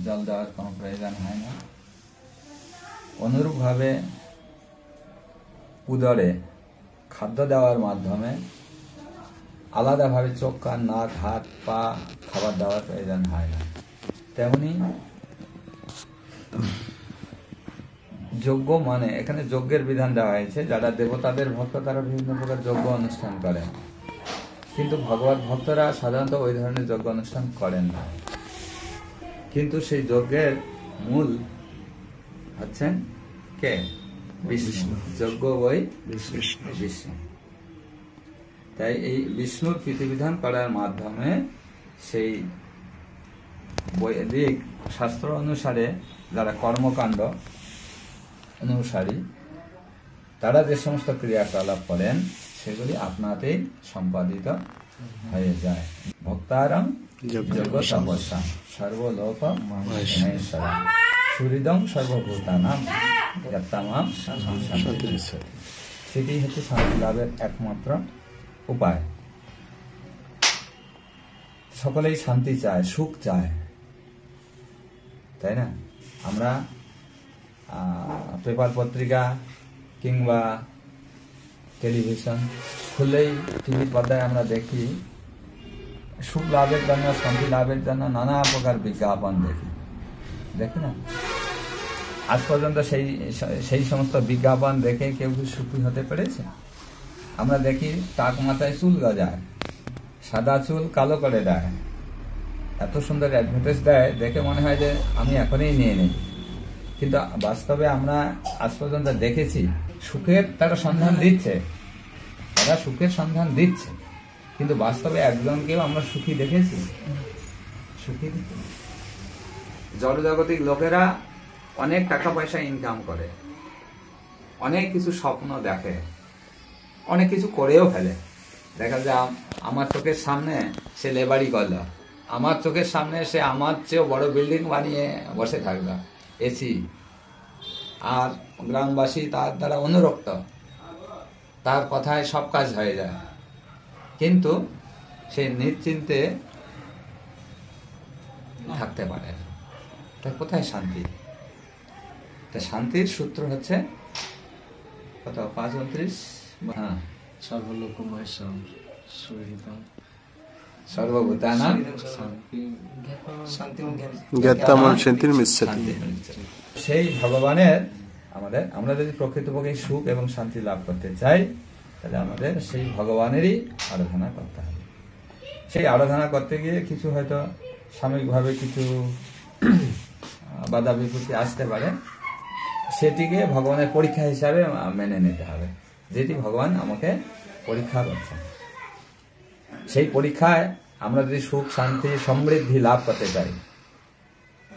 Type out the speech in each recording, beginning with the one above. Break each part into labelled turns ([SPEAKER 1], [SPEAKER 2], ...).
[SPEAKER 1] জল দেওয়ার কোনো প্রয়োজন হয় না। অনুরূপভাবে উদরে খাদ্য দেওয়ার মাধ্যমে আলাদাভাবে চোখ, কান, নাক, হাত, পা খাবার দেওয়ার প্রয়োজন হয় না। তেমনি যজ্ঞ মানে এখানে যজ্ঞের বিধান দেওয়া হয়েছে। যারা দেবতাদের ভক্ত তারা বিভিন্ন প্রকার যজ্ঞ অনুষ্ঠান করেন, কিন্তু ভগবত ভক্তরা সাধারণত ওই ধরনের যজ্ঞ অনুষ্ঠান করেন না। কিন্তু সেই যজ্ঞের মূল হচ্ছেন কে? বিষ্ণু। যজ্ঞ বই বিষ্ণু। তাই এই বিষ্ণুর প্রীতিবিধান করার মাধ্যমে সেই বৈদিক শাস্ত্র অনুসারে যারা কর্মকাণ্ড অনুসারী তারা যে সমস্ত ক্রিয়াকলাপ করেন সেগুলি আপনাতেই সম্পাদিত হয়ে যায়। ভক্তারং যোগ তপস্যা সর্বলোক মহেশ্বর সুহৃদং সর্বভূতানাং যত্তামাম শান্তি। সেটি হচ্ছে শান্তি লাভের একমাত্র উপায়। সকলেই শান্তি চায়, সুখ চায়, তাই না? আমরা পেপার পত্রিকা কিংবা টেলিভিশন খুললেই টিভির পর্দায় আমরা দেখি সুখ লাভের জন্য, শান্তি লাভের জন্য নানা প্রকার বিজ্ঞাপন দেখি না? আজ পর্যন্ত সেই সমস্ত বিজ্ঞাপন দেখে কেউ কি সুখী হতে পেরেছে? আমরা দেখি টাক মাথায় চুল গজায়, সাদা চুল কালো করে দেয়, এত সুন্দর অ্যাডভার্টাইজ দেয়, দেখে মনে হয় যে আমি এখনই নিয়ে নিই। কিন্তু বাস্তবে আমরা আজ পর্যন্ত দেখেছি সুখের তারা সন্ধান দিচ্ছে, তারা সুখের সন্ধান দিচ্ছে, কিন্তু বাস্তবে একজনকেও আমরা সুখী দেখেছি? সুখী জড়জাগতিক লোকেরা অনেক টাকা পয়সা ইনকাম করে, অনেক কিছু স্বপ্ন দেখে, অনেক কিছু করেও ফেলে। দেখা যায় আমার চোখের সামনে সে লেবারি করল, আমার চোখের সামনে সে আমার চেয়েও বড় বিল্ডিং বানিয়ে বসে থাকলো, এসি, আর গ্রামবাসী তার দ্বারা অনুরক্ত, তার কথায় সব কাজ হয়ে যায়, কিন্তু সে নিশ্চিন্তে থাকতে পারে। তাই কোথায় শান্তি? শান্তির সূত্র হচ্ছে কত? 5:29। হ্যাঁ,
[SPEAKER 2] সর্বলোক মহেশ্বর সুহৃদং
[SPEAKER 1] সর্বভূতানাং
[SPEAKER 2] শান্তি।
[SPEAKER 1] সেই ভগবানের আমরা যদি প্রকৃতপক্ষে সুখ এবং শান্তি লাভ করতে চাই, তাহলে আমাদের সেই ভগবানেরই আরাধনা করতে হবে। সেই আরাধনা করতে গিয়ে কিছু হয়তো সাময়িকভাবে কিছু বাধা বিপত্তি আসতে পারে, সেটিকে ভগবানের পরীক্ষা হিসাবে মেনে নিতে হবে, যেটি ভগবান আমাকে পরীক্ষা করছেন। সেই পরীক্ষায় আমরা যদি সুখ, শান্তি, সমৃদ্ধি লাভ করতে চাই,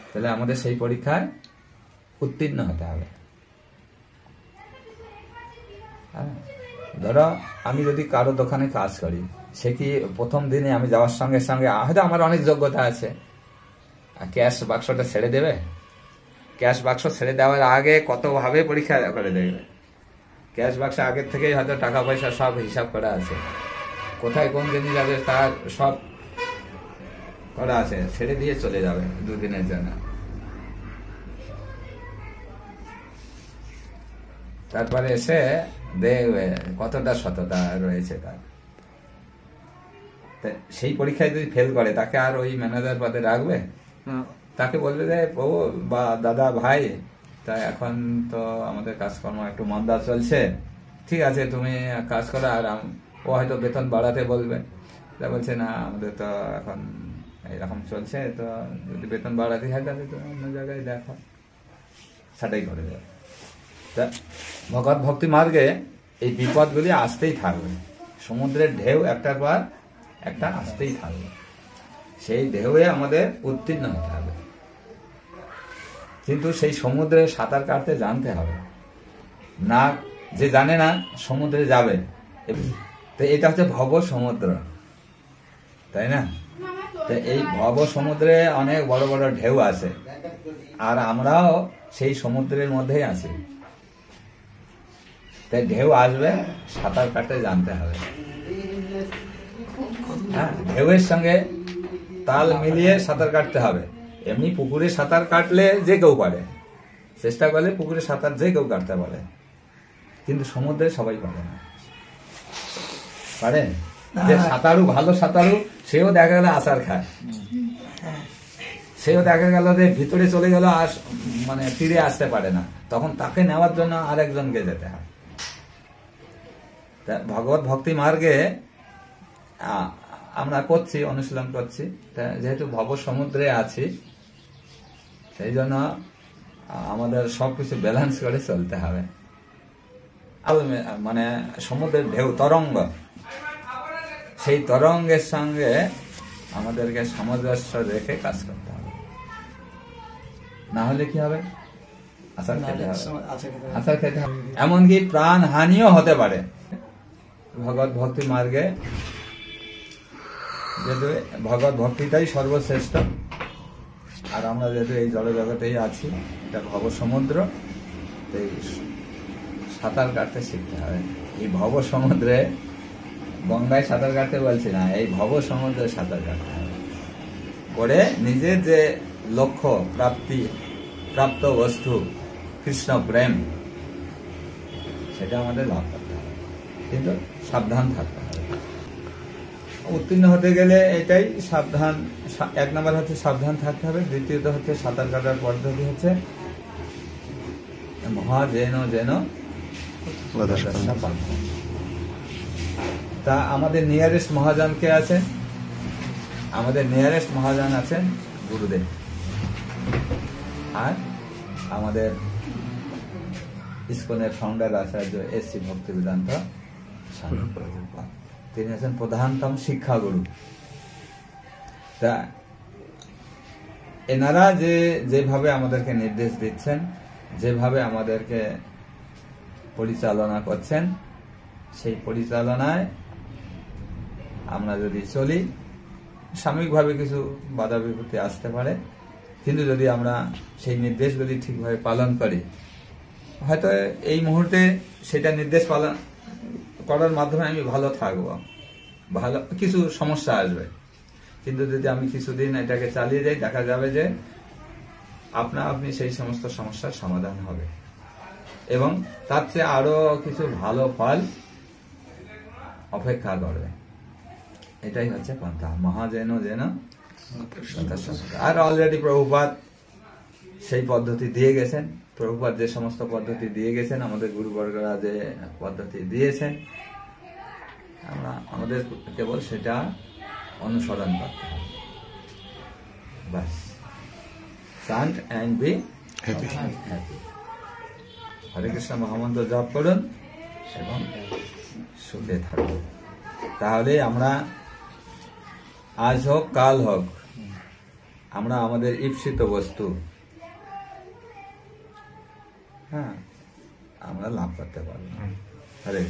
[SPEAKER 1] তাহলে আমাদের সেই পরীক্ষায় উত্তীর্ণ হতে হবে। ধরো আমি যদি কারো দোকানে কাজ করি, সে কি প্রথম দিনে আমি যাওয়ার সঙ্গে সঙ্গে হয়তো আমার অনেক যোগ্যতা আছে, ক্যাশ বাক্সটা ছেড়ে দেবে? ক্যাশ বাক্স ছেড়ে দেওয়ার আগে কতভাবে পরীক্ষা করে দেবে। ক্যাশ বাক্স আগের থেকেই হয়তো টাকা পয়সা সব হিসাব করা আছে, কোথায় কোন জিনিস যাবে তার সব করা আছে, ছেড়ে দিয়ে চলে যাবে 2 দিনের জন্য। তারপরে এসে দেখবে কতটা সততা রয়েছে তার। সেই পরীক্ষায় যদি ফেল করে, তাকে আর ওই ম্যানেজার পদে রাখবে? তাকে বলবে যে ও বা দাদা ভাই, তা এখন তো আমাদের কাজকর্ম একটু মন্দা চলছে, ঠিক আছে তুমি কাজ করো, আর ও হয়তো বেতন বাড়াতে বলবে, তা বলছে না আমাদের তো এখন এরকম চলছে, তো যদি বেতন বাড়াতে হয় তাহলে তো অন্য জায়গায় দেখো, সেটাই করে দেবে। তা ভগবত ভক্তি মার্গে এই বিপদগুলি আসতেই থাকবে, সমুদ্রের ঢেউ একটার পর একটা আসতেই থাকবে, সেই ঢেউয়ে আমাদের উত্তীর্ণ হতে হবে। কিন্তু সেই সমুদ্রে সাঁতার কাটতে জানতে হবে না, যে জানে না সমুদ্রে যাবে, তো এটা হচ্ছে ভব সমুদ্র, তাই না? তো এই ভব সমুদ্রে অনেক বড় বড় ঢেউ আছে, আর আমরাও সেই সমুদ্রের মধ্যেই আছি। তাই ঢেউ আসবে, সাঁতার কাটতে জানতে হবে। হ্যাঁ, ঢেউয়ের সঙ্গে তাল মিলিয়ে সাঁতার কাটতে হবে। এমনি পুকুরে সাঁতার কাটলে যে কেউ পারে, চেষ্টা করলে পুকুরে সাঁতার যে কেউ কাটতে পারে, কিন্তু সমুদ্রে সবাই পারে না। পারে যে সাঁতারু, ভালো সাঁতারু, সেও দেখা গেল আছাড় খায়, সেও দেখা গেল যে ভিতরে চলে গেল, আর মানে ফিরে আসতে পারে না, তখন তাকে নেওয়ার জন্য আরেকজনকে যেতে হয়। ভগবত ভক্তি মার্গে আমরা করছি, অনুশীলন করছি, যেহেতু ভব সমুদ্রে আছি, সেই জন্য আমাদের সবকিছু ব্যালেন্স করে চলতে হবে। মানে সমুদ্রের ঢেউ, তরঙ্গ, সেই তরঙ্গের সঙ্গে আমাদেরকে সামঞ্জস্য রেখে কাজ করতে হবে, না হলে কি হবে? আছাড় খেতে হবে, আছাড় খেতে হবে, এমনকি প্রাণ হানিও হতে পারে। ভগবত ভক্তি মার্গে যেহেতু ভগবত ভক্তিটাই সর্বশ্রেষ্ঠ, আর আমরা যেহেতু এই জড়জগতেই আছি, এটা ভব সমুদ্র, এই সাঁতার কাটতে শিখতে হবে। এই ভব সমুদ্রে, গঙ্গায় সাঁতার কাটতে বলছি না, এই ভব সমুদ্রে সাঁতার কাটতে হবে, করে নিজের যে লক্ষ্য প্রাপ্ত বস্তু কৃষ্ণ প্রেম, সেটা আমাদের লাভ করতে হবে, কিন্তু সাবধান থাকতে হবে। উত্তীর্ণ হতে গেলে এটাই সাবধান, এক নম্বর হচ্ছে সাবধান থাকতে হবে, দ্বিতীয়ত হচ্ছে সাঁতার কাটার পদ্ধতি হচ্ছে মহাজেন যেন। তা আমাদের নিয়ারেস্ট মহাজন কে আছেন? আমাদের নিয়ারেস্ট মহাজন আছেন গুরুদেব, আর আমাদের ইসকনের ফাউন্ডার আচার্য এস.সি. ভক্তিবেদান্ত স্বামী প্রভুপাদ, তিনি আছেন প্রধানতম শিক্ষাগুরু। তা এনারা যেভাবে আমাদেরকে নির্দেশ দিচ্ছেন, যেভাবে আমাদেরকে পরিচালনা করছেন, সেই পরিচালনায় আমরা যদি চলি, সাময়িকভাবে কিছু বাধা বিপত্তি আসতে পারে, কিন্তু যদি আমরা সেই নির্দেশগুলি ঠিকভাবে পালন করি, হয়তো এই মুহূর্তে সেটা নির্দেশ পালন করার মাধ্যমে আমি ভালো থাকবো, ভালো কিছু সমস্যা আসবে, কিন্তু যদি আমি কিছুদিন এটাকে চালিয়ে যাই, দেখা যাবে যে আপনি সেই সমস্ত সমস্যার সমাধান হবে, এবং তার চেয়ে আরো কিছু ভালো ফল অপেক্ষা করবে। এটাই হচ্ছে পন্থা, মহাজেন যেন। আর অলরেডি প্রভুপাদ সেই পদ্ধতি দিয়ে গেছেন, প্রভুপাদ যে সমস্ত পদ্ধতি দিয়ে গেছেন, আমাদের গুরুবর্গরা যে পদ্ধতি দিয়েছেন, আমাদের কেবল সেটা অনুসরণ করতে হবে, বাস। Chant and be happy. Hare Krishna মহামন্ত্র জপ করুন এবং সুখে থাকুন, তাহলে আমরা আজ হোক কাল হোক, আমরা আমাদের ঈপ্সিত বস্তু আমরা লাভ করতে পারবো। হরে